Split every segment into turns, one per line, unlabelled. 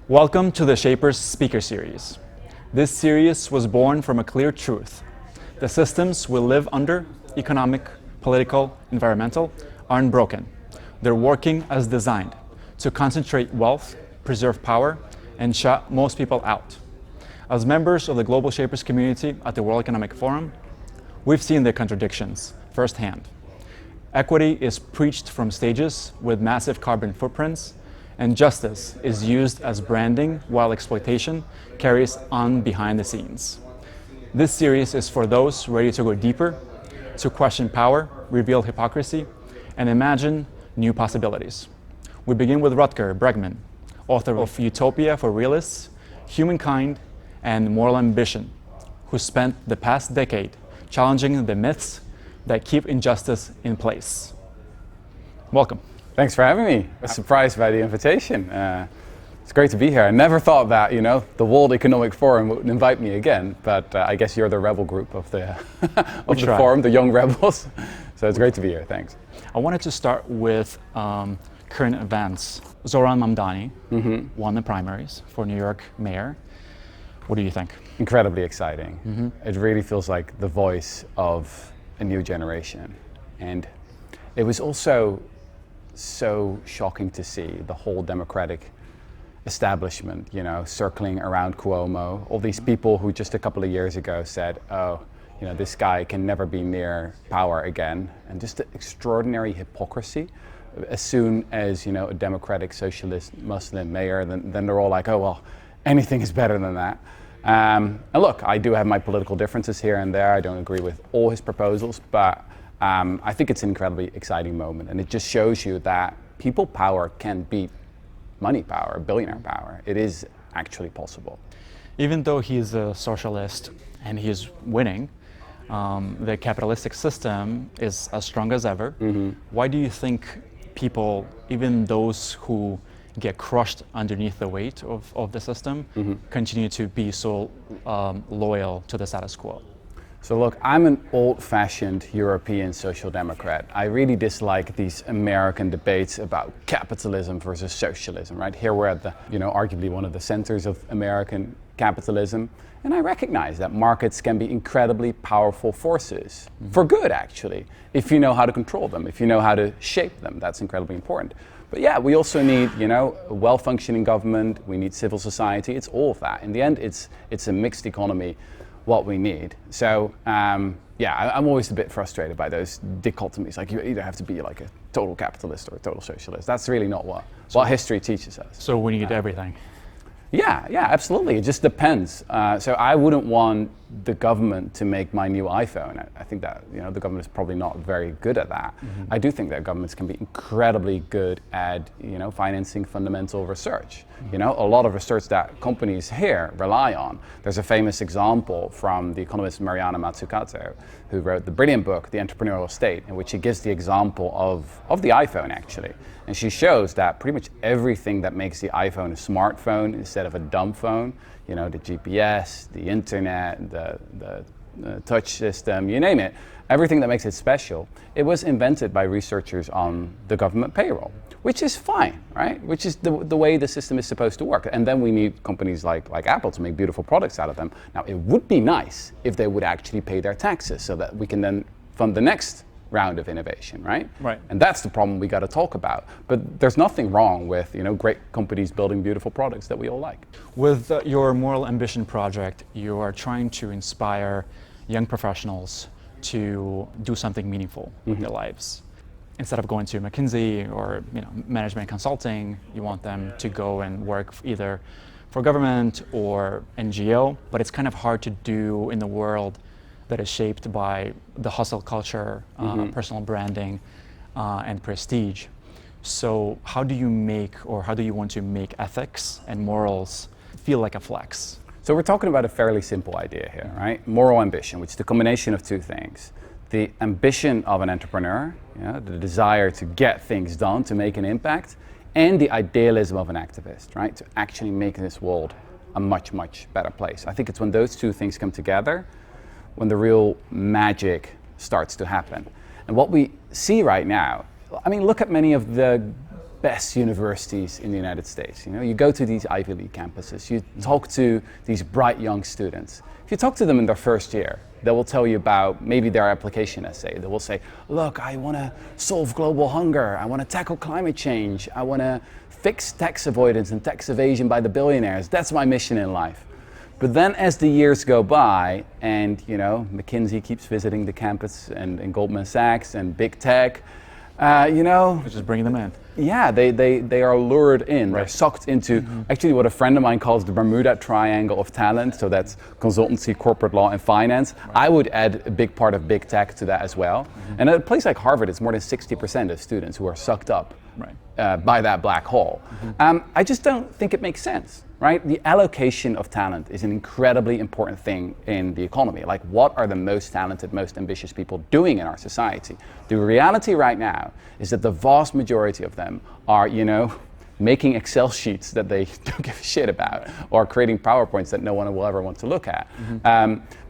Welcome to the Shapers Speaker Series. This series was born from a clear truth. The systems we live under, economic, political, environmental, aren't broken. They're working as designed to concentrate wealth, preserve power, and shut most people out. As members of the Global Shapers community at the World Economic Forum, we've seen the contradictions firsthand. Equity is preached from stages with massive carbon footprints, and justice is used as branding while exploitation carries on behind the scenes. This series is for those ready to go deeper, to question power, reveal hypocrisy, and imagine new possibilities. We begin with Rutger Bregman, author of Utopia for Realists, Humankind, and Moral Ambition, who spent the past decade challenging the myths that keep injustice in place. Welcome.
Thanks for having me. I was surprised by the invitation. It's great to be here. I never thought that, the World Economic Forum would invite me again, but I guess you're the rebel group of the forum, the young rebels. So it's great to be here. Thanks.
I wanted to start with current events. Zohran Mamdani won the primaries for New York mayor. What do you think?
Incredibly exciting. It really feels like the voice of a new generation. And it was also so shocking to see the whole Democratic establishment, circling around Cuomo. All these people who just a couple of years ago said, this guy can never be near power again. And just the extraordinary hypocrisy. As soon as, a democratic socialist Muslim mayor, then they're all like, oh, well, anything is better than that. And look, I do have my political differences here and there. I don't agree with all his proposals, but I think it's an incredibly exciting moment. And it just shows you that people power can beat money power, billionaire power. It is actually possible.
Even though he's a socialist and he's winning, the capitalistic system is as strong as ever. Why do you think people, even those who get crushed underneath the weight of the system, continue to be so loyal to the status quo?
So look, I'm an old-fashioned European social democrat. I really dislike these American debates about capitalism versus socialism, right? Here we're at the, arguably one of the centers of American capitalism. And I recognize that markets can be incredibly powerful forces, for good actually, if you know how to control them, if you know how to shape them. That's incredibly important. But yeah, we also need, a well-functioning government, we need civil society, it's all of that. In the end, it's a mixed economy, what we need. So I'm always a bit frustrated by those dichotomies. Like you either have to be like a total capitalist or a total socialist. That's really not what history teaches us.
So we need everything.
Yeah, absolutely. It just depends. So I wouldn't want the government to make my new iPhone. I think that the government is probably not very good at that. I do think that governments can be incredibly good at financing fundamental research. A lot of research that companies here rely on. There's a famous example from the economist Mariana Mazzucato, who wrote the brilliant book The Entrepreneurial State, in which she gives the example of the iPhone actually. And she shows that pretty much everything that makes the iPhone a smartphone instead of a dumb phone, the GPS, the internet, the touch system, you name it, everything that makes it special, it was invented by researchers on the government payroll, which is fine, right? Which is the way the system is supposed to work. And then we need companies like Apple to make beautiful products out of them. Now, it would be nice if they would actually pay their taxes so that we can then fund the next round of innovation, right?
Right.
And that's the problem we got to talk about. But there's nothing wrong with great companies building beautiful products that we all like.
With your Moral Ambition project, you are trying to inspire young professionals to do something meaningful with their lives. Instead of going to McKinsey or management consulting, you want them to go and work either for government or NGO. But it's kind of hard to do in the world that is shaped by the hustle culture, personal branding, and prestige. So how do you want to make ethics and morals feel like a flex?
So we're talking about a fairly simple idea here, right? Moral ambition, which is the combination of two things. The ambition of an entrepreneur, the desire to get things done, to make an impact, and the idealism of an activist, right? To actually make this world a much, much better place. I think it's when those two things come together when the real magic starts to happen. And what we see right now, look at many of the best universities in the United States. You know, you go to these Ivy League campuses, you talk to these bright young students. If you talk to them in their first year, they will tell you about maybe their application essay. They will say, look, I want to solve global hunger. I want to tackle climate change. I want to fix tax avoidance and tax evasion by the billionaires. That's my mission in life. But then as the years go by and, you know, McKinsey keeps visiting the campus and Goldman Sachs and big tech, you know.
Just bringing them in.
Yeah, they are lured in.
Right.
They're sucked into actually what a friend of mine calls the Bermuda Triangle of talent. So that's consultancy, corporate law, and finance. Right. I would add a big part of big tech to that as well. And at a place like Harvard, it's more than 60% of students who are sucked up by that black hole. I just don't think it makes sense. Right? The allocation of talent is an incredibly important thing in the economy. Like, what are the most talented, most ambitious people doing in our society? The reality right now is that the vast majority of them are, you know, making Excel sheets that they don't give a shit about, or creating PowerPoints that no one will ever want to look at,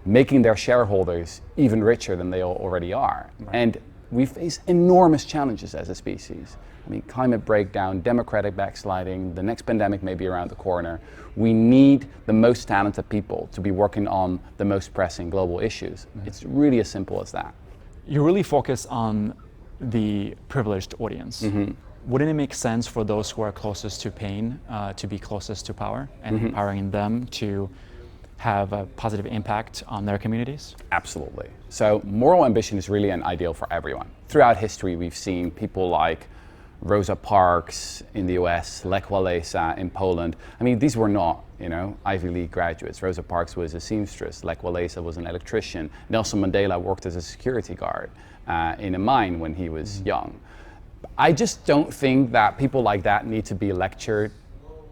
making their shareholders even richer than they already are. Right. And we face enormous challenges as a species. I mean, climate breakdown, democratic backsliding, the next pandemic may be around the corner. We need the most talented people to be working on the most pressing global issues. It's really as simple as that.
You really focus on the privileged audience. Wouldn't it make sense for those who are closest to pain to be closest to power and empowering them to have a positive impact on their communities?
Absolutely. So moral ambition is really an ideal for everyone. Throughout history, we've seen people like Rosa Parks in the US, Lech Walesa in Poland. I mean, these were not, you know, Ivy League graduates. Rosa Parks was a seamstress. Lech Walesa was an electrician. Nelson Mandela worked as a security guard in a mine when he was young. I just don't think that people like that need to be lectured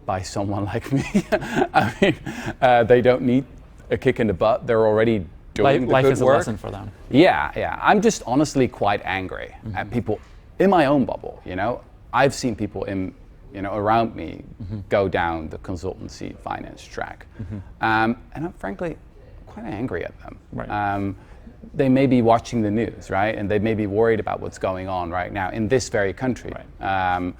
by someone like me. I mean, they don't need a kick in the butt. They're already doing the
life
good
is
work.
a lesson for them.
Yeah. I'm just honestly quite angry at people in my own bubble. You know, I've seen people in, you know, around me go down the consultancy finance track, and I'm frankly quite angry at them.
Right.
They may be watching the news, right, and they may be worried about what's going on right now in this very country. Right.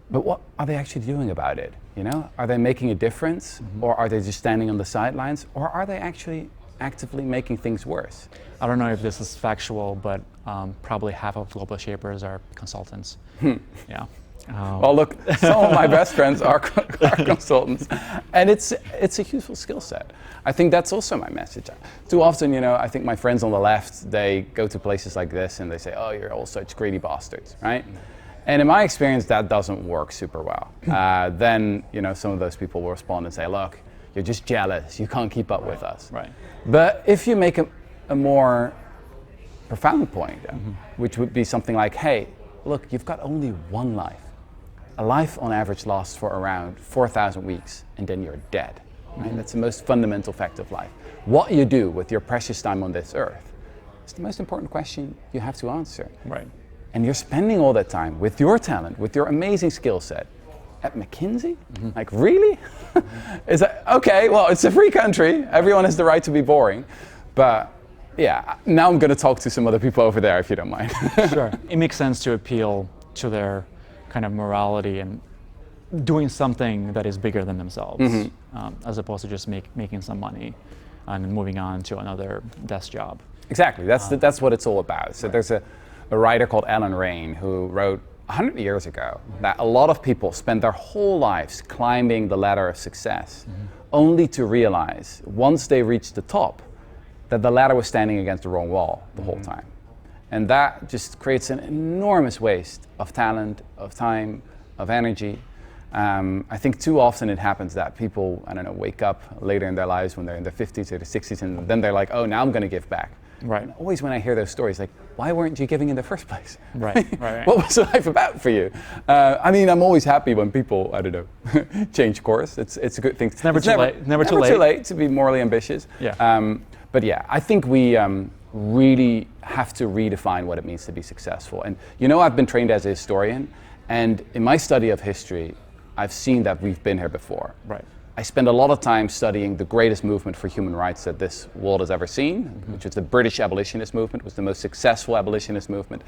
But what are they actually doing about it? You know, are they making a difference, or are they just standing on the sidelines, or are they actually actively making things worse?
I don't know if this is factual, but probably half of global shapers are consultants. Yeah.
Well, look, some of my best friends are consultants, and it's a useful skill set. I think that's also my message. Too often, you know, I think my friends on the left, they go to places like this and they say, oh, you're all such greedy bastards, right? And in my experience, that doesn't work super well. Then, you know, some of those people will respond and say, look, you're just jealous, you can't keep up with us.
Right.
But if you make a more profound point, which would be something like, hey, look, you've got only one life. A life on average lasts for around 4,000 weeks, and then you're dead. Right? That's the most fundamental fact of life. What you do with your precious time on this earth is the most important question you have to answer.
Right.
And you're spending all that time with your talent, with your amazing skill set, at McKinsey? Like, really? Is that, okay, well, it's a free country. Everyone has the right to be boring. But yeah, now I'm going to talk to some other people over there, if you don't mind.
Sure. It makes sense to appeal to their kind of morality and doing something that is bigger than themselves, as opposed to just making some money and moving on to another desk job.
Exactly. That's what it's all about. So there's a writer called Alan Rain who wrote 100 years ago that a lot of people spend their whole lives climbing the ladder of success, only to realize once they reach the top that the ladder was standing against the wrong wall the whole time. And that just creates an enormous waste of talent, of time, of energy. I think too often it happens that people, I don't know, wake up later in their lives when they're in their 50s or their 60s, and then they're like, oh, now I'm going to give back.
Right.
And always when I hear those stories, like, why weren't you giving in the first place?
Right.
What was life about for you? I mean, I'm always happy when people, I don't know, change course. It's a good thing.
It's never too late. Never too late
to be morally ambitious.
Yeah.
But yeah, I think we really have to redefine what it means to be successful. And you know, I've been trained as a historian, and in my study of history, I've seen that we've been here before.
Right.
I spend a lot of time studying the greatest movement for human rights that this world has ever seen, which is the British abolitionist movement, was the most successful abolitionist movement.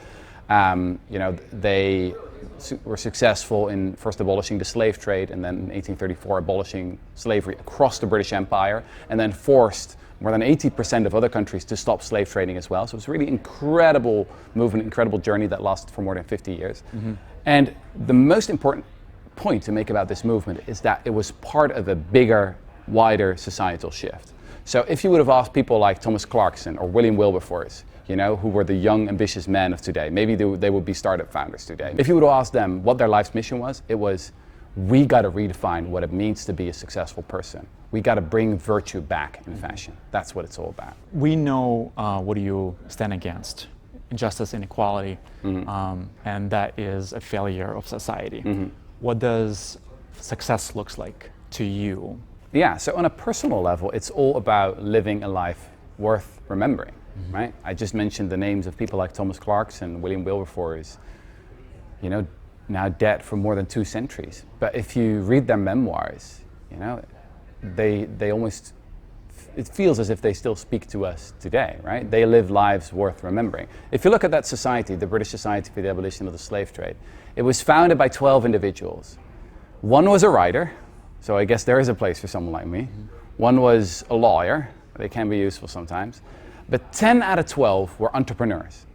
They were successful in first abolishing the slave trade, and then in 1834 abolishing slavery across the British Empire, and then forced more than 80% of other countries to stop slave trading as well. So it's a really incredible movement, incredible journey that lasted for more than 50 years. And the most important point to make about this movement is that it was part of a bigger, wider societal shift. So if you would have asked people like Thomas Clarkson or William Wilberforce, who were the young, ambitious men of today, maybe they would be startup founders today. If you would have asked them what their life's mission was, it was, we got to redefine what it means to be a successful person. We got to bring virtue back in fashion. That's what it's all about.
We know what do you stand against: injustice, inequality, and that is a failure of society. What does success looks like to you?
Yeah, so on a personal level, it's all about living a life worth remembering, right? I just mentioned the names of people like Thomas Clarkson, William Wilberforce, now dead for more than 2 centuries. But if you read their memoirs, they almost, it feels as if they still speak to us today, right? They live lives worth remembering. If you look at that society, the British Society for the Abolition of the Slave Trade, it was founded by 12 individuals. One was a writer, so I guess there is a place for someone like me. One was a lawyer, they can be useful sometimes. But 10 out of 12 were entrepreneurs,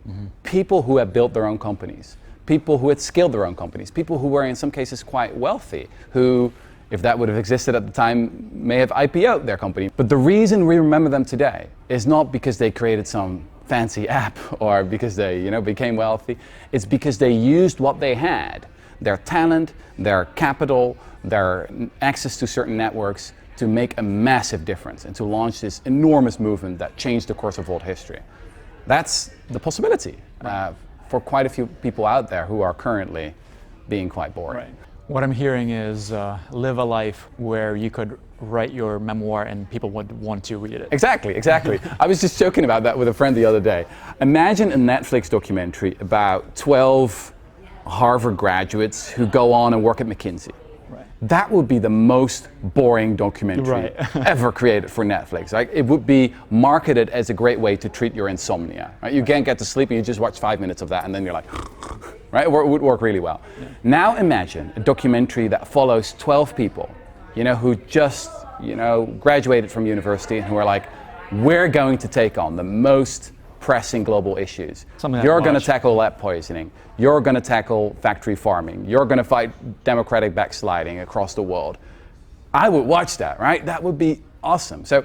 people who had built their own companies, people who had scaled their own companies, people who were in some cases quite wealthy, who, if that would have existed at the time, may have IPO'd their company. But the reason we remember them today is not because they created some fancy app or because they became wealthy. It's because they used what they had, their talent, their capital, their access to certain networks, to make a massive difference and to launch this enormous movement that changed the course of world history. That's the possibility for quite a few people out there who are currently being quite bored.
Right. What I'm hearing is live a life where you could write your memoir and people would want to read it.
Exactly. I was just joking about that with a friend the other day. Imagine a Netflix documentary about 12 Harvard graduates who go on and work at McKinsey. That would be the most boring documentary ever created for Netflix. Right? It would be marketed as a great way to treat your insomnia. Right? You can't get to sleep, and you just watch 5 minutes of that, and then you're like, right? It would work really well. Yeah. Now imagine a documentary that follows 12 people, who just, graduated from university and who are like, we're going to take on the most pressing global issues. You're going to tackle lead poisoning. You're going to tackle factory farming. You're going to fight democratic backsliding across the world. I would watch that, right? That would be awesome. So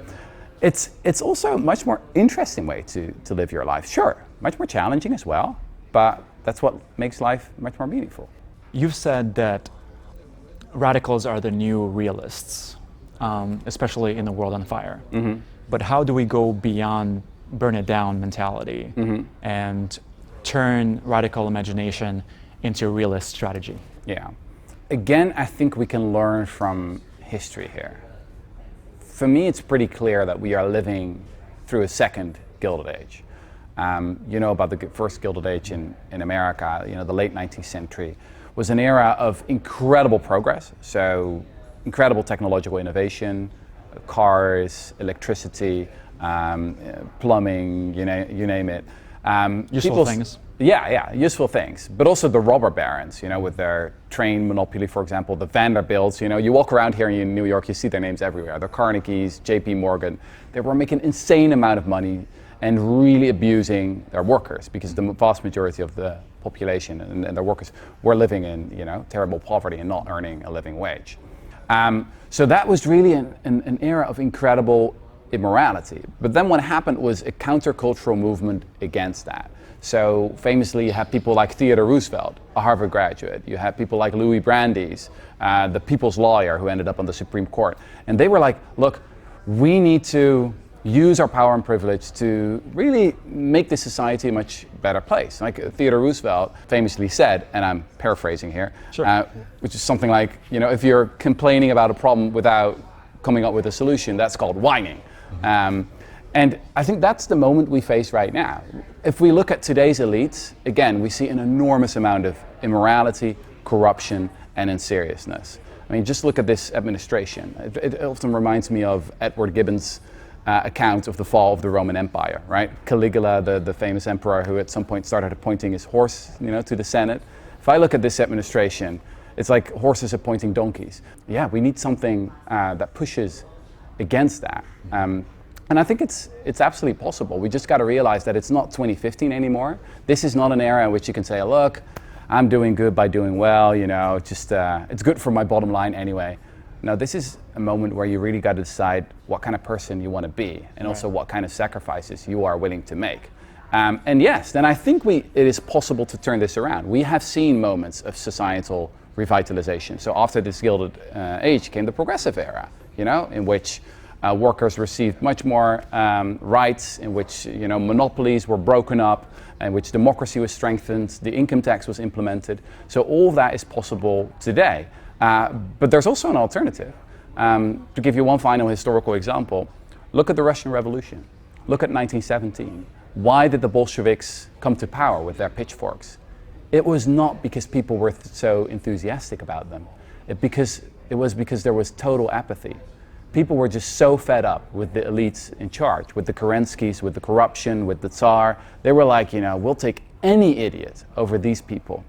it's also a much more interesting way to live your life. Sure, much more challenging as well, but that's what makes life much more meaningful.
You've said that radicals are the new realists, especially in the world on fire. But how do we go beyond burn it down mentality and turn radical imagination into realist strategy?
Yeah. Again, I think we can learn from history here. For me, it's pretty clear that we are living through a second Gilded Age. About the first Gilded Age in America, the late 19th century was an era of incredible progress. So incredible technological innovation, cars, electricity, plumbing, you name it.
Useful things.
Yeah, useful things. But also the robber barons, with their train monopoly, for example, the Vanderbilts. You walk around here in New York, you see their names everywhere. The Carnegies, J.P. Morgan. They were making insane amount of money and really abusing their workers because the vast majority of the population and their workers were living in, terrible poverty and not earning a living wage. So that was really an era of incredible immorality. But then what happened was a countercultural movement against that. So famously, you have people like Theodore Roosevelt, a Harvard graduate. You have people like Louis Brandeis, the people's lawyer who ended up on the Supreme Court. And they were like, look, we need to use our power and privilege to really make this society a much better place. Like Theodore Roosevelt famously said, and I'm paraphrasing here, which is something like, if you're complaining about a problem without coming up with a solution, that's called whining. And I think that's the moment we face right now. If we look at today's elites, again, we see an enormous amount of immorality, corruption, and inseriousness. I mean, just look at this administration. It often reminds me of Edward Gibbon's account of the fall of the Roman Empire, right? Caligula, the famous emperor who at some point started appointing his horse, to the Senate. If I look at this administration, it's like horses appointing donkeys. Yeah, we need something that pushes against that. And I think it's absolutely possible. We just got to realize that it's not 2015 anymore. This is not an era in which you can say, look, I'm doing good by doing well, it's good for my bottom line anyway. No, this is a moment where you really got to decide what kind of person you want to be, and also what kind of sacrifices you are willing to make. And yes, then I think it is possible to turn this around. We have seen moments of societal revitalization. So after this Gilded Age came the Progressive Era, in which workers received much more rights, in which monopolies were broken up, in which democracy was strengthened, the income tax was implemented. So all of that is possible today. But there's also an alternative. To give you one final historical example, look at the Russian Revolution. Look at 1917. Why did the Bolsheviks come to power with their pitchforks? It was not because people were so enthusiastic about them. It was because there was total apathy. People were just so fed up with the elites in charge, with the Kerenskys, with the corruption, with the Tsar. They were like, we'll take any idiot over these people.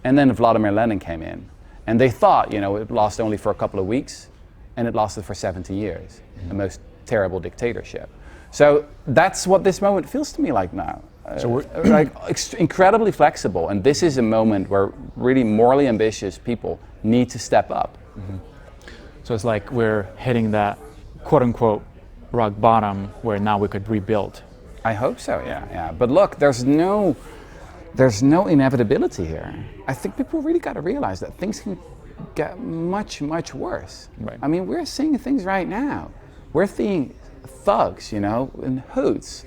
And then Vladimir Lenin came in. And they thought, it would last only for a couple of weeks, and it lasted for 70 years, the most terrible dictatorship. So that's what this moment feels to me like now. So we're incredibly flexible, and this is a moment where really morally ambitious people need to step up.
Mm-hmm. So it's like we're hitting that quote-unquote rock bottom where now we could rebuild.
I hope so, yeah. But look, there's no inevitability here. I think people really got to realize that things can get much, much worse.
Right.
I mean, we're seeing things right now. We're seeing thugs, in hoods,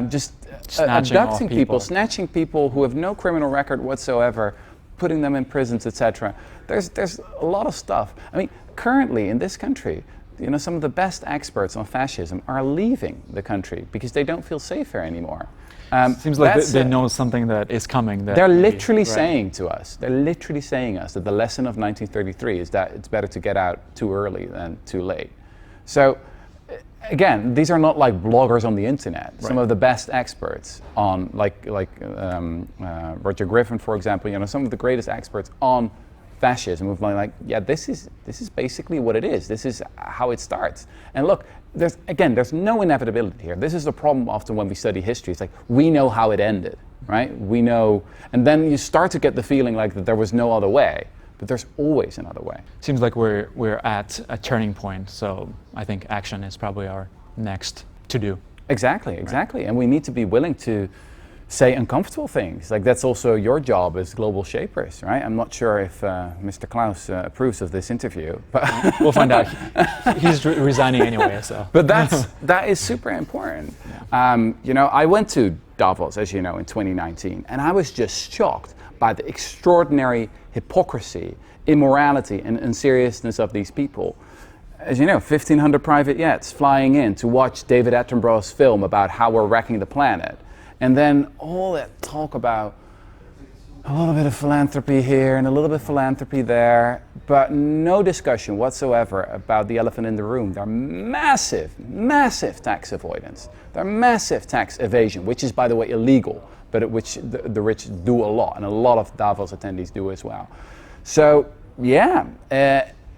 just abducting people, snatching people who have no criminal record whatsoever, putting them in prisons, etc. There's a lot of stuff. I mean, currently in this country, some of the best experts on fascism are leaving the country because they don't feel safe here anymore.
Seems like they know something that is coming.
They're literally saying to us, that the lesson of 1933 is that it's better to get out too early than too late. So, again, these are not like bloggers on the internet. Right. Some of the best experts on, like Rutger Bregman, for example, some of the greatest experts on fascism have been like, yeah, this is basically what it is. This is how it starts. And look, there's no inevitability here. This is the problem often when we study history. It's like, we know how it ended, right? We know, and then you start to get the feeling like that there was no other way, but there's always another way.
Seems like we're at a turning point, so I think action is probably our next to do.
Exactly. And we need to be willing to say uncomfortable things. Like, that's also your job as global shapers, right? I'm not sure if Mr. Klaus approves of this interview, but
we'll find out. He's resigning anyway, so.
But that is super important. Yeah. I went to Davos, as you know, in 2019, and I was just shocked by the extraordinary hypocrisy, immorality, and unseriousness of these people. As you know, 1,500 private jets flying in to watch David Attenborough's film about how we're wrecking the planet. And then all that talk about a little bit of philanthropy here and a little bit of philanthropy there, but no discussion whatsoever about the elephant in the room. There are massive, massive tax avoidance. There are massive tax evasion, which is, by the way, illegal, but which the rich do a lot, and a lot of Davos attendees do as well. So, yeah,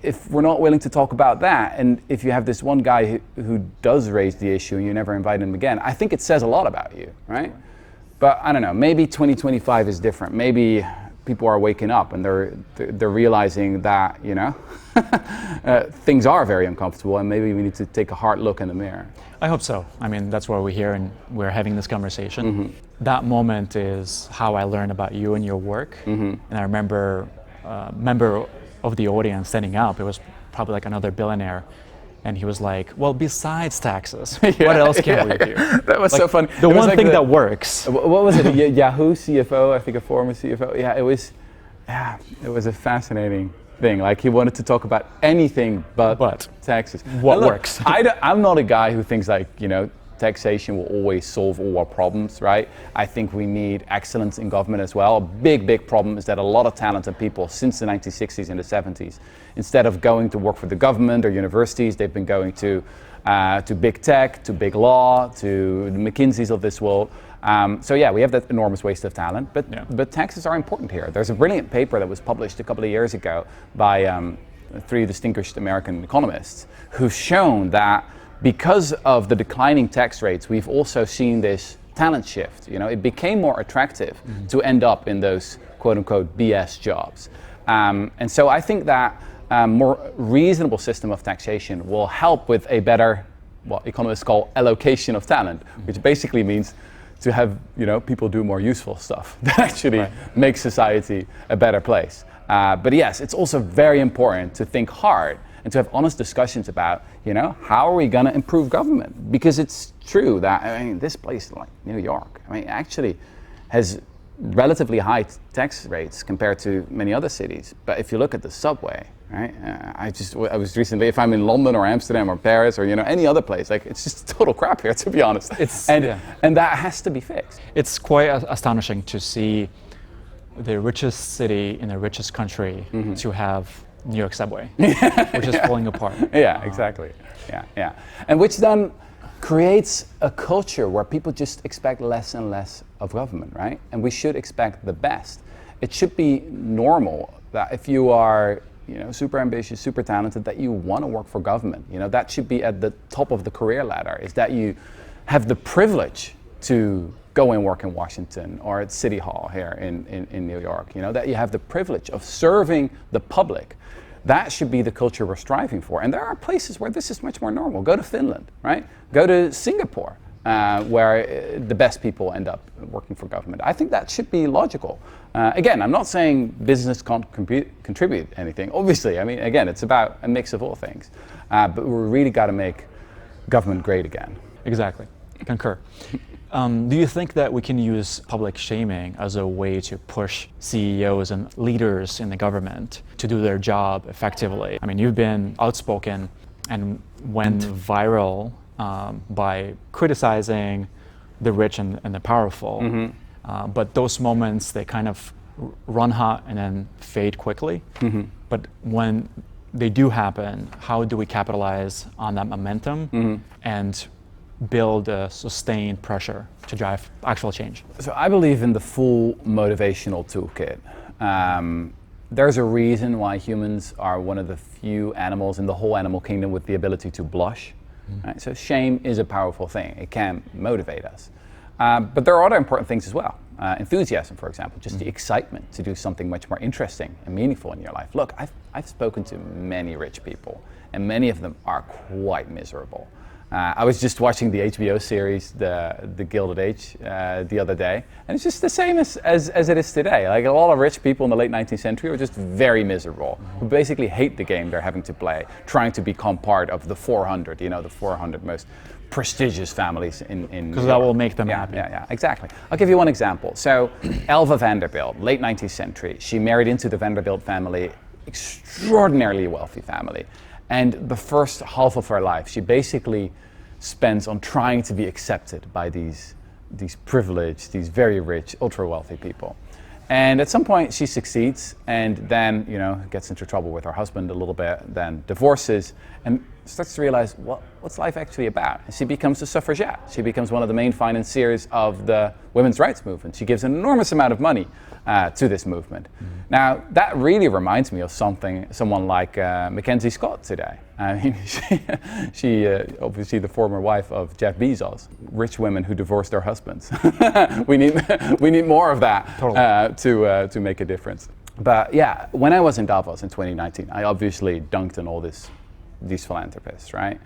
if we're not willing to talk about that, and if you have this one guy who does raise the issue and you never invite him again, I think it says a lot about you, right? But I don't know, maybe 2025 is different. Maybe people are waking up and they're realizing that, things are very uncomfortable, and maybe we need to take a hard look in the mirror.
I hope so. I mean, that's why we're here and we're having this conversation.
Mm-hmm.
That moment is how I learned about you and your work.
Mm-hmm.
And I remember a member of the audience standing up. It was probably like another billionaire. And he was like, well, besides taxes, what else can we do?
That was so funny.
The one thing that works.
What was it? Yahoo CFO, I think a former CFO. Yeah, it was a fascinating thing. Like, he wanted to talk about anything but taxes.
What works?
I'm not a guy who thinks like, taxation will always solve all our problems, right? I think we need excellence in government as well. A big problem is that a lot of talented people since the 1960s and the 70s, instead of going to work for the government or universities, they've been going to big tech, to big law, to the McKinseys of this world. So yeah, we have that enormous waste of talent, but taxes are important here. There's a brilliant paper that was published a couple of years ago by 3 distinguished American economists who've shown that because of the declining tax rates, we've also seen this talent shift. You know, it became more attractive to end up in those quote-unquote BS jobs. And so I think that more reasonable system of taxation will help with a better, what economists call allocation of talent, which basically means to have, you know, people do more useful stuff that actually makes society a better place. But yes, it's also very important to think hard and to have honest discussions about, you know, how are we going to improve government? Because it's true that, I mean, this place like New York, I mean, actually has relatively high tax rates compared to many other cities. But if you look at the subway, right? I was recently, if I'm in London or Amsterdam or Paris or, you know, any other place, like it's just total crap here, to be honest. And that has to be fixed.
It's quite astonishing to see the richest city in the richest country to have New York subway, which is falling apart.
Yeah, exactly. Yeah. And which then creates a culture where people just expect less and less of government, right? And we should expect the best. It should be normal that if you are, you know, super ambitious, super talented, that you want to work for government. You know, that should be at the top of the career ladder, is that you have the privilege to go and work in Washington or at City Hall here in New York, you know, that you have the privilege of serving the public. That should be the culture we're striving for. And there are places where this is much more normal. Go to Finland, right? Go to Singapore, where the best people end up working for government. I think that should be logical. Again, I'm not saying business can't contribute anything. Obviously, I mean, again, it's about a mix of all things. But we really got to make government great again.
Exactly. Concur. Do you think that we can use public shaming as a way to push CEOs and leaders in the government to do their job effectively? I mean, you've been outspoken and went viral by criticizing the rich and the powerful. But those moments, they kind of run hot and then fade quickly. But when they do happen, how do we capitalize on that momentum and build a sustained pressure to drive actual change?
So I believe in the full motivational toolkit. There's a reason why humans are one of the few animals in the whole animal kingdom with the ability to blush. Right? So shame is a powerful thing. It can motivate us. But there are other important things as well. Enthusiasm, for example, just the excitement to do something much more interesting and meaningful in your life. Look, I've spoken to many rich people, and many of them are quite miserable. I was just watching the HBO series, The Gilded Age, the other day, and it's just the same as it is today. Like a lot of rich people in the late 19th century were just very miserable, who basically hate the game they're having to play, trying to become part of the 400, you know, the 400 most prestigious families in
because that will make them happy.
Yeah, exactly. I'll give you one example. So Elva Vanderbilt, late 19th century, she married into the Vanderbilt family, extraordinarily wealthy family. And the first half of her life, she basically spends on trying to be accepted by these privileged, these very rich, ultra-wealthy people. And at some point, she succeeds, and then, you know, gets into trouble with her husband a little bit, then divorces, and starts to realize, what's life actually about? And she becomes a suffragette. She becomes one of the main financiers of the women's rights movement. She gives an enormous amount of money to this movement. Now, that really reminds me of someone like Mackenzie Scott today. I mean, she obviously the former wife of Jeff Bezos. Rich women who divorce their husbands. we need more of that to make a difference. But yeah, when I was in Davos in 2019, I obviously dunked on all these philanthropists, right?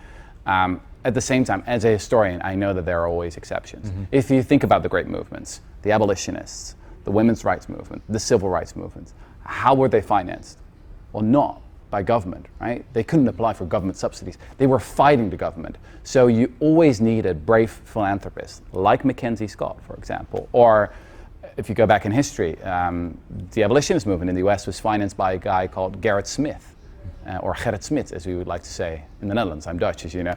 At the same time, as a historian, I know that there are always exceptions. If you think about the great movements, the abolitionists, the women's rights movement, the civil rights movement, how were they financed? Well, not by government, right? They couldn't apply for government subsidies. They were fighting the government. So you always needed brave philanthropists, like Mackenzie Scott, for example. Or if you go back in history, the abolitionist movement in the US was financed by a guy called Garrett Smith. or Gerrit Smit, as we would like to say in the Netherlands. I'm Dutch, as you know.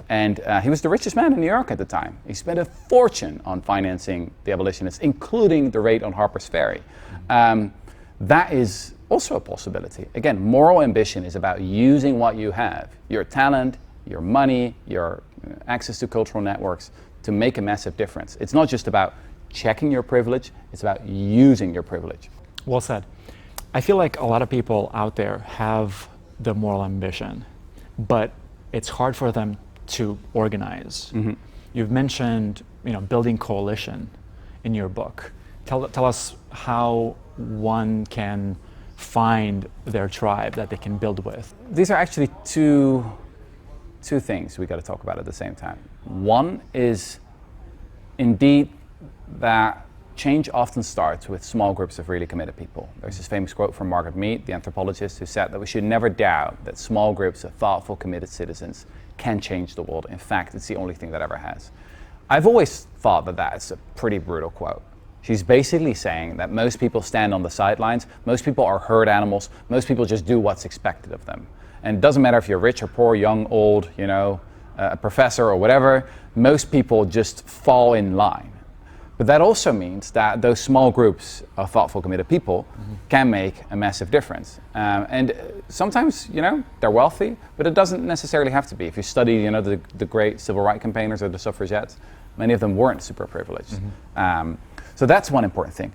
And he was the richest man in New York at the time. He spent a fortune on financing the abolitionists, including the raid on Harper's Ferry. That is also a possibility. Again, moral ambition is about using what you have, your talent, your money, your access to cultural networks, to make a massive difference. It's not just about checking your privilege, it's about using your privilege.
Well said. I feel like a lot of people out there have the moral ambition, but it's hard for them to organize. You've mentioned, building coalition in your book. Tell us how one can find their tribe that they can build with.
These are actually two things we got to talk about at the same time. One is indeed that change often starts with small groups of really committed people. There's this famous quote from Margaret Mead, the anthropologist, who said that we should never doubt that small groups of thoughtful, committed citizens can change the world. In fact, it's the only thing that ever has. I've always thought that that's a pretty brutal quote. She's basically saying that most people stand on the sidelines, most people are herd animals, most people just do what's expected of them. And it doesn't matter if you're rich or poor, young, old, a professor or whatever, most people just fall in line. But that also means that those small groups of thoughtful, committed people can make a massive difference. And sometimes, they're wealthy, but it doesn't necessarily have to be. If you study, the great civil rights campaigners or the suffragettes, many of them weren't super privileged. So that's one important thing.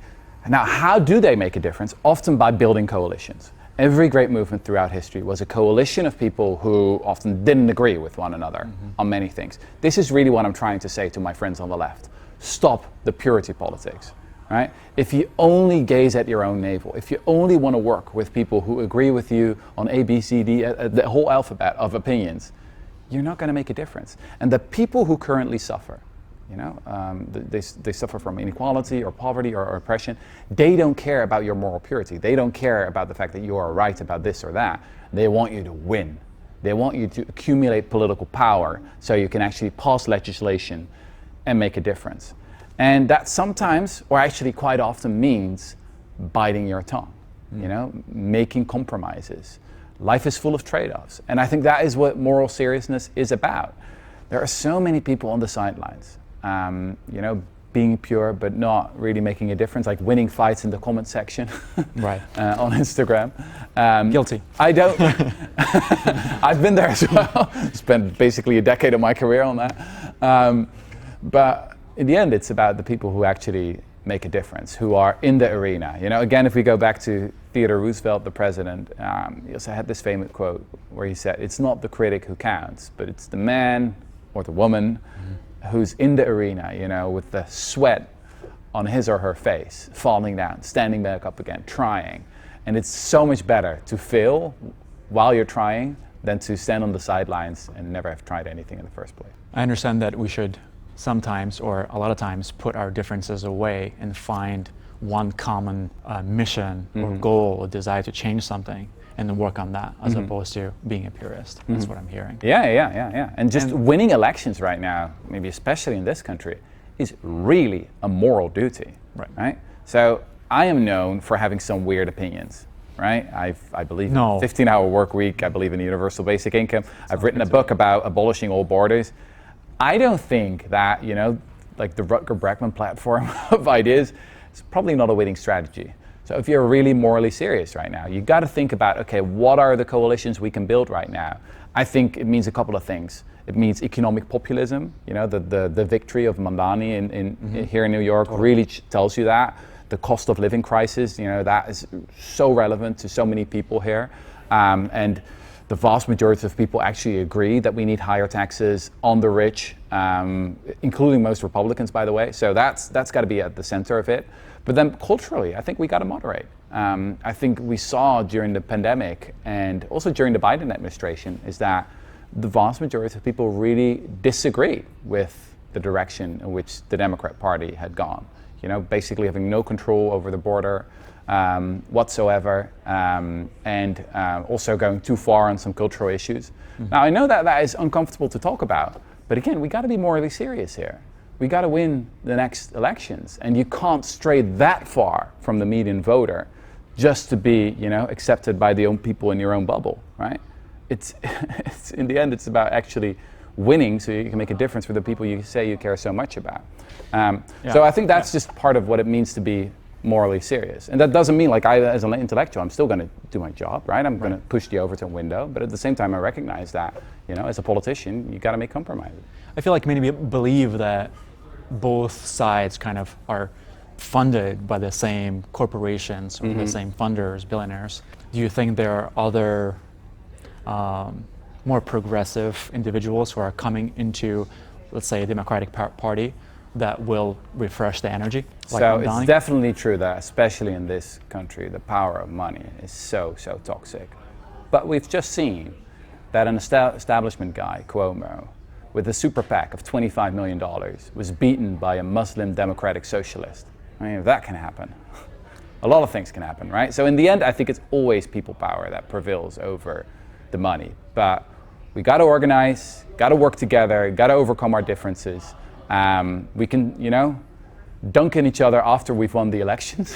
Now, how do they make a difference? Often by building coalitions. Every great movement throughout history was a coalition of people who often didn't agree with one another on many things. This is really what I'm trying to say to my friends on the left. Stop the purity politics, right? If you only gaze at your own navel, if you only want to work with people who agree with you on A, B, C, D, the whole alphabet of opinions, you're not going to make a difference. And the people who currently suffer, they suffer from inequality or poverty or oppression, they don't care about your moral purity. They don't care about the fact that you are right about this or that. They want you to win. They want you to accumulate political power so you can actually pass legislation and make a difference. And that sometimes, or actually quite often, means biting your tongue, making compromises. Life is full of trade-offs. And I think that is what moral seriousness is about. There are so many people on the sidelines, being pure but not really making a difference, like winning fights in the comment section
right.
On Instagram.
Guilty.
I don't. I've been there as well. Spent basically a decade of my career on that. But in the end, it's about the people who actually make a difference, who are in the arena. Again, if we go back to Theodore Roosevelt, the president, he also had this famous quote where he said, "It's not the critic who counts, but it's the man or the woman who's in the arena, with the sweat on his or her face, falling down, standing back up again, trying." And it's so much better to fail while you're trying than to stand on the sidelines and never have tried anything in the first place.
I understand that we should sometimes, or a lot of times, put our differences away and find one common mission or goal or desire to change something and then work on that, as opposed to being a purist. That's what I'm hearing.
Yeah. And just winning elections right now, maybe especially in this country, is really a moral duty, right? So I am known for having some weird opinions, right? I believe in a 15-hour work week. I believe in universal basic income. I've written a book about abolishing all borders. I don't think that, like the Rutger Bregman platform of ideas, it's probably not a winning strategy. So if you're really morally serious right now, you've got to think about, okay, what are the coalitions we can build right now? I think it means a couple of things. It means economic populism, the victory of Mamdani here in New York really tells you that. The cost of living crisis, that is so relevant to so many people here. And the vast majority of people actually agree that we need higher taxes on the rich, including most Republicans, by the way. So that's got to be at the center of it. But then culturally, I think we got to moderate. I think we saw during the pandemic and also during the Biden administration is that the vast majority of people really disagree with the direction in which the Democrat Party had gone. Basically having no control over the border, whatsoever, and also going too far on some cultural issues. Now, I know that is uncomfortable to talk about, but again, we got to be morally serious here. We got to win the next elections, and you can't stray that far from the median voter just to be, accepted by the own people in your own bubble, right? It's in the end, it's about actually winning so you can make a difference for the people you say you care so much about. So I think that's just part of what it means to be morally serious. And that doesn't mean, like, I, as an intellectual, I'm still going to do my job, right? I'm going to push the Overton window, but at the same time, I recognize that, as a politician, you got to make compromises.
I feel like many believe that both sides kind of are funded by the same corporations or the same funders, billionaires. Do you think there are other more progressive individuals who are coming into, let's say, a Democratic Party that will refresh the energy? Like
So
Mamdani?
it's definitely true that, especially in this country, the power of money is so toxic. But we've just seen that an establishment guy, Cuomo, with a super PAC of $25 million, was beaten by a Muslim democratic socialist. I mean, if that can happen, a lot of things can happen, right? So in the end, I think it's always people power that prevails over the money. But we got to organize, got to work together, got to overcome our differences. We can, dunk on each other after we've won the elections.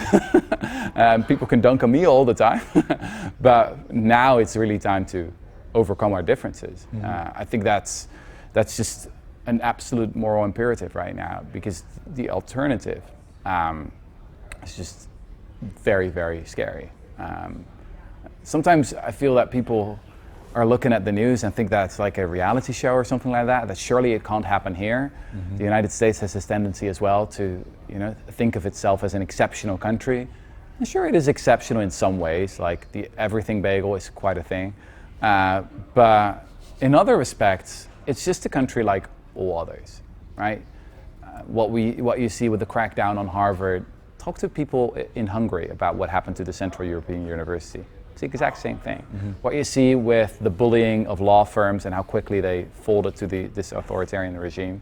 People can dunk on me all the time. But now it's really time to overcome our differences. I think that's just an absolute moral imperative right now, because the alternative is just very, very scary. Sometimes I feel that people are looking at the news and think that's like a reality show or something like that surely it can't happen here. The United States has this tendency as well to, think of itself as an exceptional country. And sure, it is exceptional in some ways, like the everything bagel is quite a thing. But in other respects, it's just a country like all others, right? What you see with the crackdown on Harvard, talk to people in Hungary about what happened to the Central European University. It's the exact same thing. What you see with the bullying of law firms and how quickly they folded to this authoritarian regime,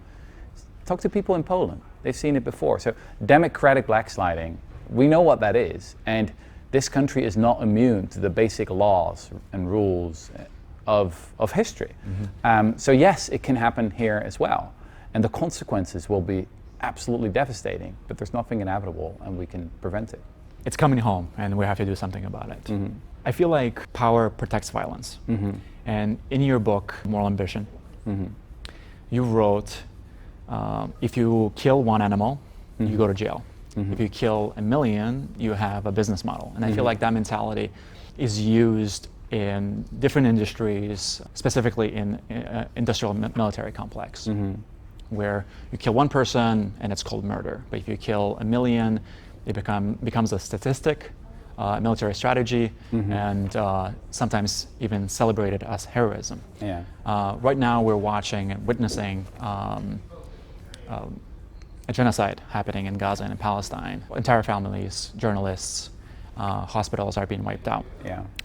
talk to people in Poland. They've seen it before. So democratic backsliding, we know what that is. And this country is not immune to the basic laws and rules of history. So yes, it can happen here as well. And the consequences will be absolutely devastating, but there's nothing inevitable and we can prevent it.
It's coming home and we have to do something about it. I feel like power protects violence. And in your book, Moral Ambition, you wrote, if you kill one animal, you go to jail. If you kill 1 million, you have a business model. And I feel like that mentality is used in different industries, specifically in industrial military complex, where you kill one person and it's called murder. But if you kill 1 million, it becomes a statistic, military strategy, and sometimes even celebrated as heroism. Right now we're watching and witnessing a genocide happening in Gaza and in Palestine. Entire families, journalists, hospitals are being wiped out.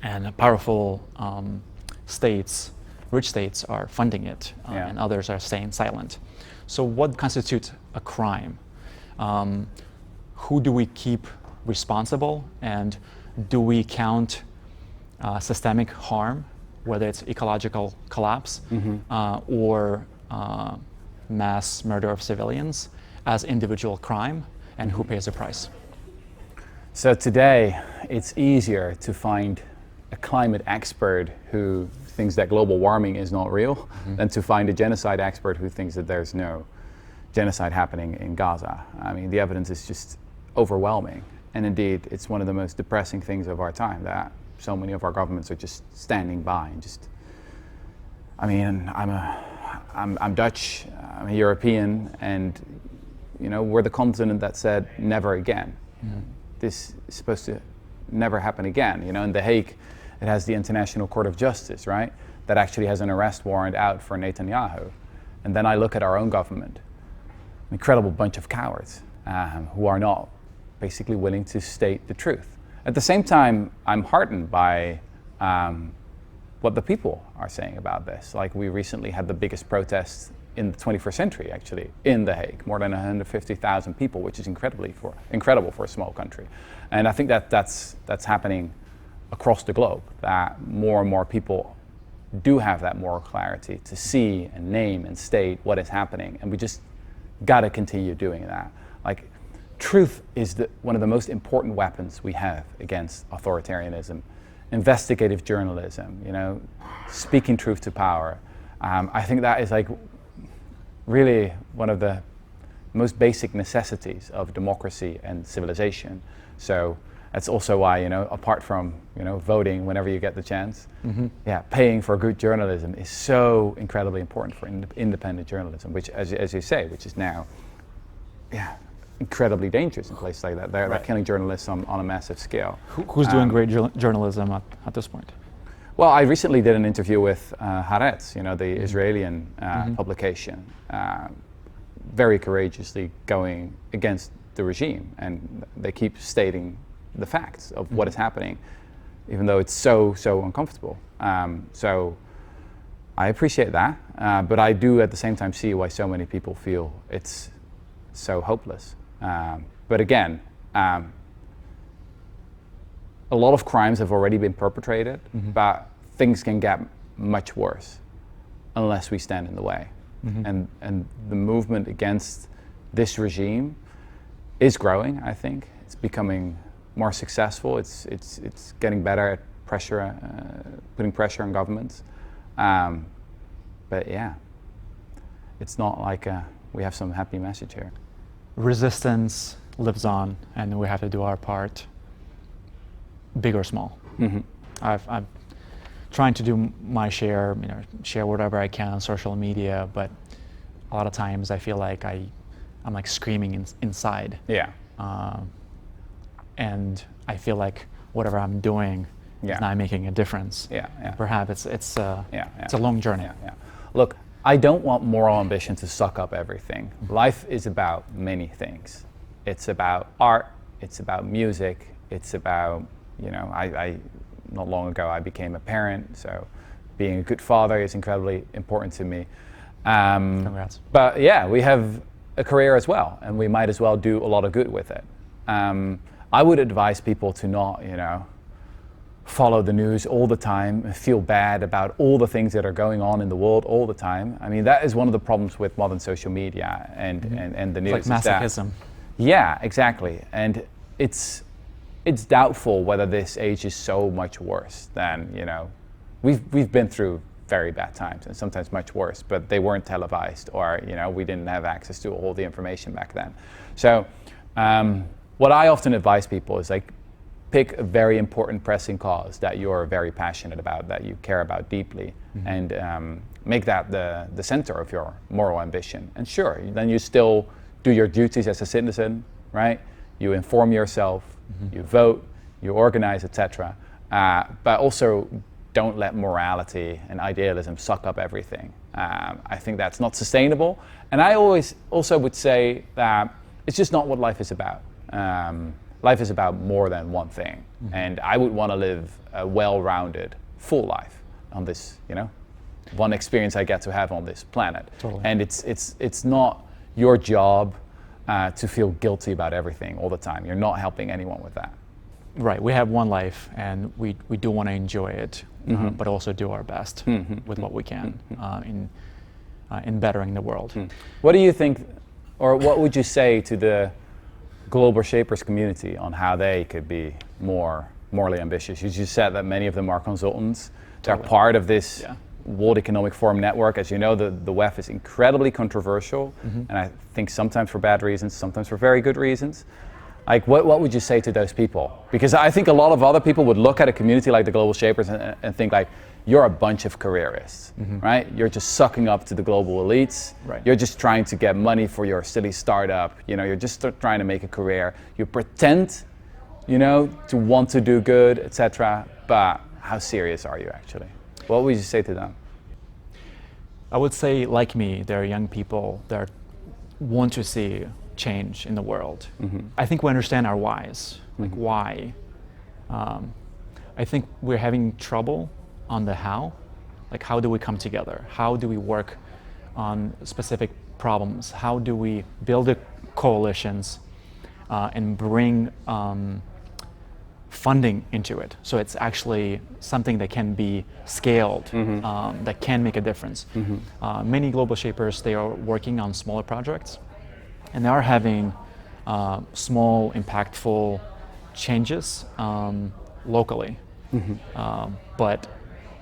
And powerful states, rich states, are funding it, and others are staying silent. So what constitutes a crime? Who do we keep responsible, and do we count systemic harm, whether it's ecological collapse or mass murder of civilians, as individual crime, and who pays the price?
So today, it's easier to find a climate expert who thinks that global warming is not real than to find a genocide expert who thinks that there's no genocide happening in Gaza. I mean, the evidence is just overwhelming. And indeed, it's one of the most depressing things of our time that so many of our governments are just standing by and just, I mean, I'm Dutch, I'm a European, and we're the continent that said never again. This is supposed to never happen again. In The Hague, it has the International Court of Justice, right? That actually has an arrest warrant out for Netanyahu. And then I look at our own government, an incredible bunch of cowards who are not basically willing to state the truth. At the same time, I'm heartened by what the people are saying about this. Like, we recently had the biggest protests in the 21st century, actually, in The Hague, more than 150,000 people, which is incredible for a small country. And I think that's happening across the globe, that more and more people do have that moral clarity to see and name and state what is happening, and we just got to continue doing that. Like, truth is one of the most important weapons we have against authoritarianism. Investigative journalism, speaking truth to power. I think that is like really one of the most basic necessities of democracy and civilization. So that's also why, apart from, voting whenever you get the chance, paying for good journalism is so incredibly important for independent journalism, which, as you say, which is now, incredibly dangerous in places like that. They're killing journalists on a massive scale.
Who's doing great journalism at this point?
Well, I recently did an interview with Haaretz, the Israeli publication, very courageously going against the regime, and they keep stating the facts of what is happening, even though it's so uncomfortable. So I appreciate that, but I do at the same time see why so many people feel it's so hopeless. But again, a lot of crimes have already been perpetrated, but things can get much worse unless we stand in the way. And the movement against this regime is growing, I think. It's becoming more successful. It's getting better at putting pressure on governments. But yeah, it's not like we have some happy message here.
Resistance lives on, and we have to do our part, big or small. I'm trying to do my share, share whatever I can on social media, but a lot of times I feel like I'm like screaming inside.
Yeah.
And I feel like whatever I'm doing is not making a difference. Perhaps it's a long journey.
Look, I don't want moral ambition to suck up everything. Life is about many things. It's about art, it's about music, it's about, I not long ago I became a parent, so being a good father is incredibly important to me.
Congrats.
But yeah, we have a career as well, and we might as well do a lot of good with it. I would advise people to not, follow the news all the time, feel bad about all the things that are going on in the world all the time. I mean, that is one of the problems with modern social media and the news.
It's like masochism.
Yeah, exactly. And it's doubtful whether this age is so much worse than, we've been through very bad times and sometimes much worse, but they weren't televised, or, we didn't have access to all the information back then. So what I often advise people is like, pick a very important pressing cause that you're very passionate about, that you care about deeply, and make that the center of your moral ambition. And sure, then you still do your duties as a citizen, right? You inform yourself, you vote, you organize, etc. But also don't let morality and idealism suck up everything. I think that's not sustainable. And I always also would say that it's just not what life is about. Life is about more than one thing. And I would want to live a well-rounded, full life on this, one experience I get to have on this planet.
Totally.
And it's not your job to feel guilty about everything all the time. You're not helping anyone with that.
Right, we have one life, and we do want to enjoy it, but also do our best with what we can in bettering the world.
What do you think, or what would you say to the global shapers community on how they could be more morally ambitious? You just said that many of them are consultants. They're part of this World Economic Forum network. As you know, the WEF is incredibly controversial, and I think sometimes for bad reasons, sometimes for very good reasons. Like, what would you say to those people? Because I think a lot of other people would look at a community like the Global Shapers and think like, you're a bunch of careerists, right? You're just sucking up to the global elites.
Right.
You're just trying to get money for your silly startup. You're just trying to make a career. You pretend, to want to do good, etc. But how serious are you actually? What would you say to them?
I would say, like me, there are young people that want to see change in the world. I think we understand our whys, like why. I think we're having trouble on the how. Like, how do we come together? How do we work on specific problems? How do we build coalitions and bring funding into it, so it's actually something that can be scaled, that can make a difference. Many global shapers, they are working on smaller projects, and they are having small, impactful changes locally. But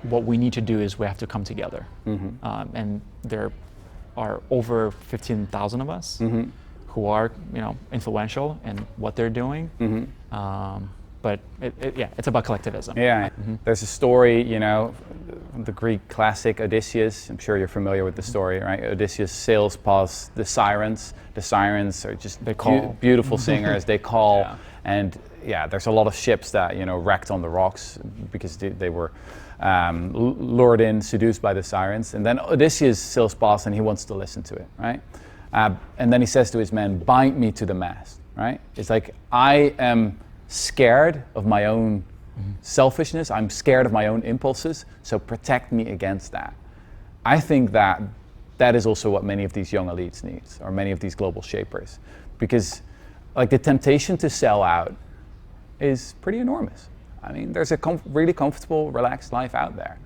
what we need to do is we have to come together. And there are over 15,000 of us who are, influential in what they're doing. But it's about collectivism.
Yeah, there's a story, the Greek classic Odysseus. I'm sure you're familiar with the story, right? Odysseus sails past the Sirens. The Sirens are just beautiful singers. They call, and there's a lot of ships that wrecked on the rocks because they were lured in, seduced by the Sirens. And then Odysseus sails past, and he wants to listen to it, right? And then he says to his men, "Bind me to the mast," right? It's like, I am scared of my own selfishness. I'm scared of my own impulses. So protect me against that. I think that is also what many of these young elites need, or many of these global shapers, because the temptation to sell out is pretty enormous. I mean, there's a really comfortable, relaxed life out there.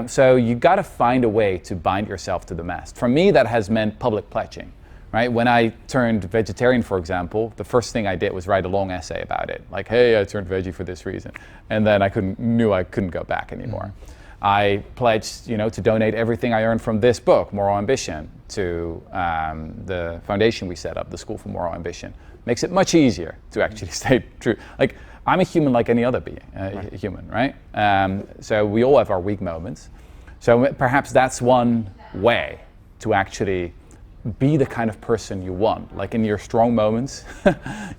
So you got to find a way to bind yourself to the mast. For me, that has meant public pledging. Right? When I turned vegetarian, for example, the first thing I did was write a long essay about it. Like, hey, I turned veggie for this reason. And then I knew I couldn't go back anymore. I pledged, to donate everything I earned from this book, Moral Ambition, to the foundation we set up, the School for Moral Ambition. Makes it much easier to actually stay true. Like, I'm a human like any other human, right? So we all have our weak moments. So perhaps that's one way to actually be the kind of person you want. Like in your strong moments,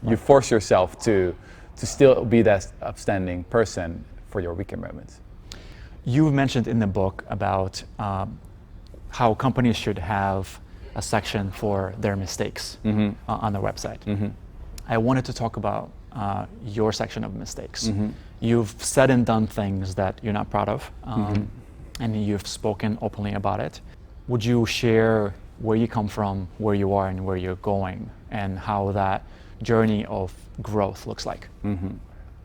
you force yourself to still be that upstanding person for your weaker moments.
You mentioned in the book about how companies should have a section for their mistakes on their website. I wanted to talk about your section of mistakes. You've said and done things that you're not proud of, and you've spoken openly about it. Would you share where you come from, where you are, and where you're going, and how that journey of growth looks like?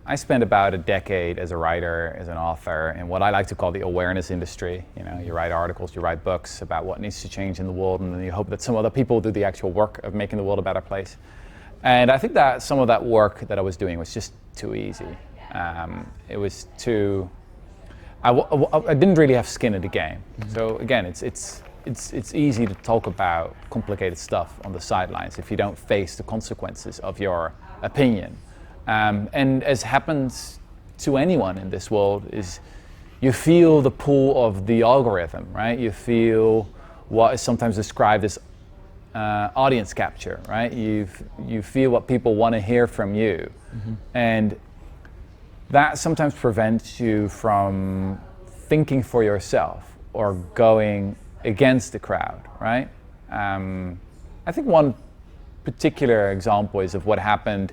I spent about a decade as a writer, as an author, in what I like to call the awareness industry. You write articles, you write books about what needs to change in the world, and then you hope that some other people do the actual work of making the world a better place. And I think that some of that work that I was doing was just too easy. It was too... I didn't really have skin in the game. So again, it's easy to talk about complicated stuff on the sidelines if you don't face the consequences of your opinion. And as happens to anyone in this world, is you feel the pull of the algorithm, right? You feel what is sometimes described as audience capture, right? You feel what people want to hear from you. And that sometimes prevents you from thinking for yourself or going against the crowd, right? I think one particular example is of what happened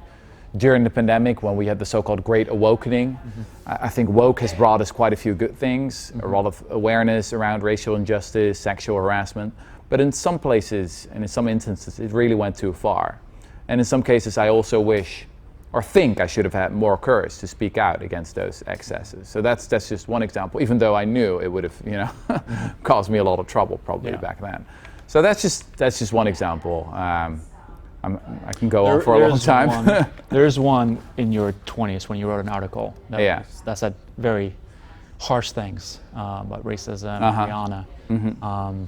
during the pandemic when we had the so-called Great Awakening. I think woke has brought us quite a few good things, a lot of awareness around racial injustice, sexual harassment, but in some places and in some instances it really went too far. And in some cases I also wish or think I should have had more courage to speak out against those excesses. So that's just one example, even though I knew it would have caused me a lot of trouble probably back then. So that's just one example. I can go on for a long time.
There's one in your 20s when you wrote an article that said very harsh things about racism, Rihanna.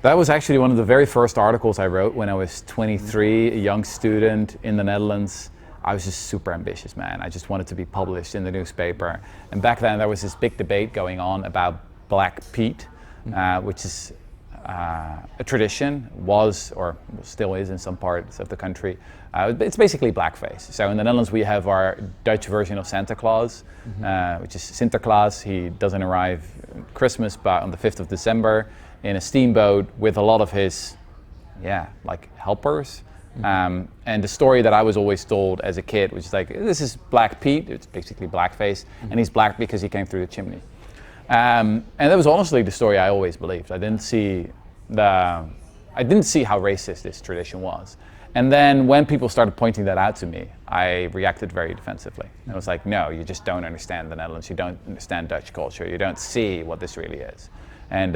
That was actually one of the very first articles I wrote when I was 23, a young student in the Netherlands. I was just super ambitious, man. I just wanted to be published in the newspaper. And back then there was this big debate going on about Black Pete, which is a tradition, was or still is in some parts of the country. It's basically blackface. So in the Netherlands we have our Dutch version of Santa Claus, which is Sinterklaas. He doesn't arrive Christmas, but on the 5th of December in a steamboat with a lot of his, helpers. And the story that I was always told as a kid was like, this is Black Pete, it's basically blackface, and he's black because he came through the chimney. And that was honestly the story I always believed. I didn't see how racist this tradition was. And then when people started pointing that out to me, I reacted very defensively. I was like, no, you just don't understand the Netherlands, you don't understand Dutch culture, you don't see what this really is. And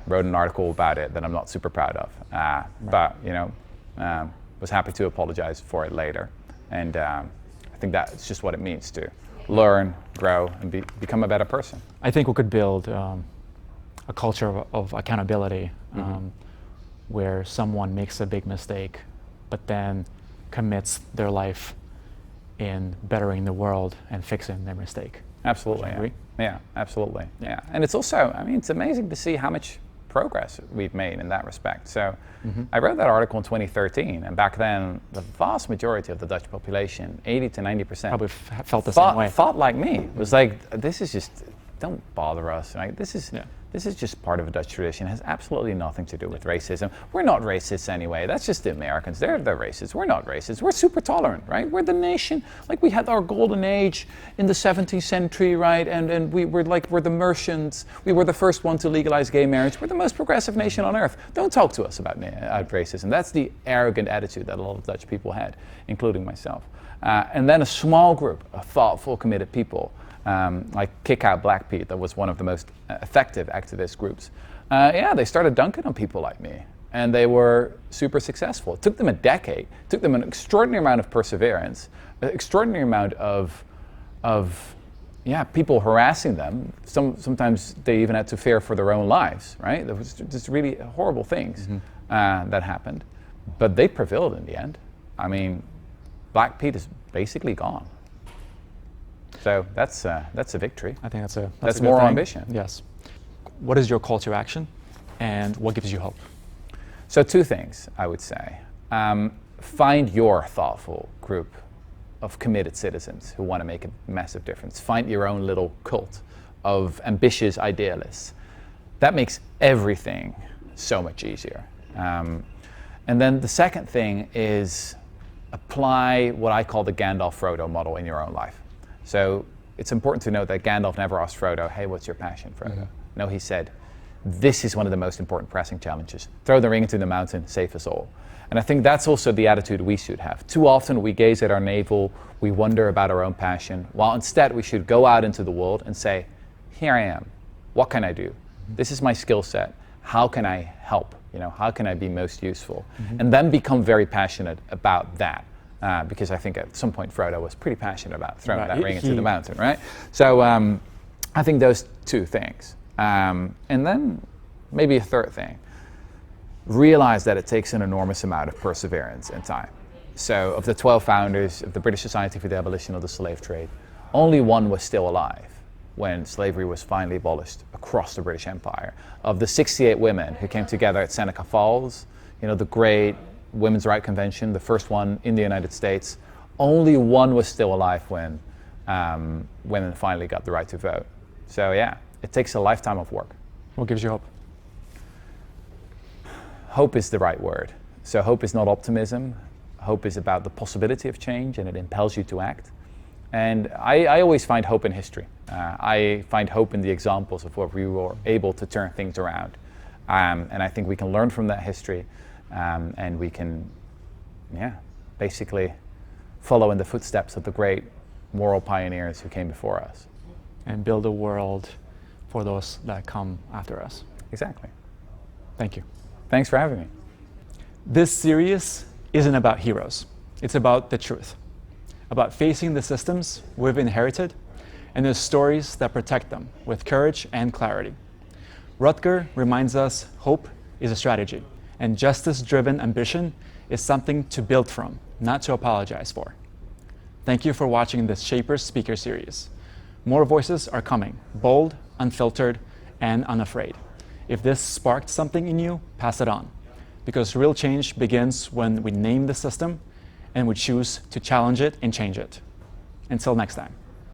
wrote an article about it that I'm not super proud of. But was happy to apologize for it later. And I think that's just what it means to learn, grow, and become a better person.
I think we could build a culture of accountability where someone makes a big mistake, but then commits their life in bettering the world and fixing their mistake.
Absolutely.
Would you agree?
Yeah, absolutely. Yeah. And it's also, I mean, it's amazing to see how much progress we've made in that respect. So I wrote that article in 2013, and back then the vast majority of the Dutch population, 80 to 90%,
Probably felt the same way.
thought like me. It was like, this is just, don't bother us, right? This is just part of a Dutch tradition. It has absolutely nothing to do with racism. We're not racists anyway. That's just the Americans. They're racist. We're not racist. We're super tolerant, right? We're the nation, like we had our golden age in the 17th century, right? And we're the Mercians. We were the first one to legalize gay marriage. We're the most progressive nation on earth. Don't talk to us about racism. That's the arrogant attitude that a lot of Dutch people had, including myself. And then a small group of thoughtful, committed people, like Kick Out Black Pete, that was one of the most effective activist groups. They started dunking on people like me, and they were super successful. It took them a decade. It took them an extraordinary amount of perseverance, an extraordinary amount of people harassing them. Sometimes they even had to fear for their own lives, right? There was just really horrible things that happened, but they prevailed in the end. I mean, Black Pete is basically gone. So that's a victory.
I think that's a
that's
good
more
thing.
ambition.
Yes. What is your call to action, and what gives you hope?
So two things, I would say. Find your thoughtful group of committed citizens who want to make a massive difference. Find your own little cult of ambitious idealists. That makes everything so much easier. And then the second thing is apply what I call the Gandalf-Frodo model in your own life. So it's important to note that Gandalf never asked Frodo, hey, what's your passion, Frodo? No, he said, this is one of the most important pressing challenges. Throw the ring into the mountain, save us all. And I think that's also the attitude we should have. Too often we gaze at our navel, we wonder about our own passion, while instead we should go out into the world and say, here I am, what can I do? This is my skill set, how can I help? How can I be most useful? And then become very passionate about that. Because I think at some point Frodo was pretty passionate about throwing that ring into the mountain, right? So I think those two things. And then maybe a third thing. Realize that it takes an enormous amount of perseverance and time. So of the 12 founders of the British Society for the Abolition of the Slave Trade, only one was still alive when slavery was finally abolished across the British Empire. Of the 68 women who came together at Seneca Falls, the great Women's Rights Convention, the first one in the United States, only one was still alive when women finally got the right to vote. So yeah, it takes a lifetime of work.
What gives you hope?
Hope is the right word. So hope is not optimism. Hope is about the possibility of change, and it impels you to act. And I always find hope in history. I find hope in the examples of where we were able to turn things around. And I think we can learn from that history. And we can, basically follow in the footsteps of the great moral pioneers who came before us.
And build a world for those that come after us.
Exactly.
Thank you.
Thanks for having me.
This series isn't about heroes. It's about the truth, about facing the systems we've inherited and the stories that protect them with courage and clarity. Rutger reminds us hope is a strategy. And justice-driven ambition is something to build from, not to apologize for. Thank you for watching this Shapers speaker series. More voices are coming, bold, unfiltered, and unafraid. If this sparked something in you, pass it on. Because real change begins when we name the system and we choose to challenge it and change it. Until next time.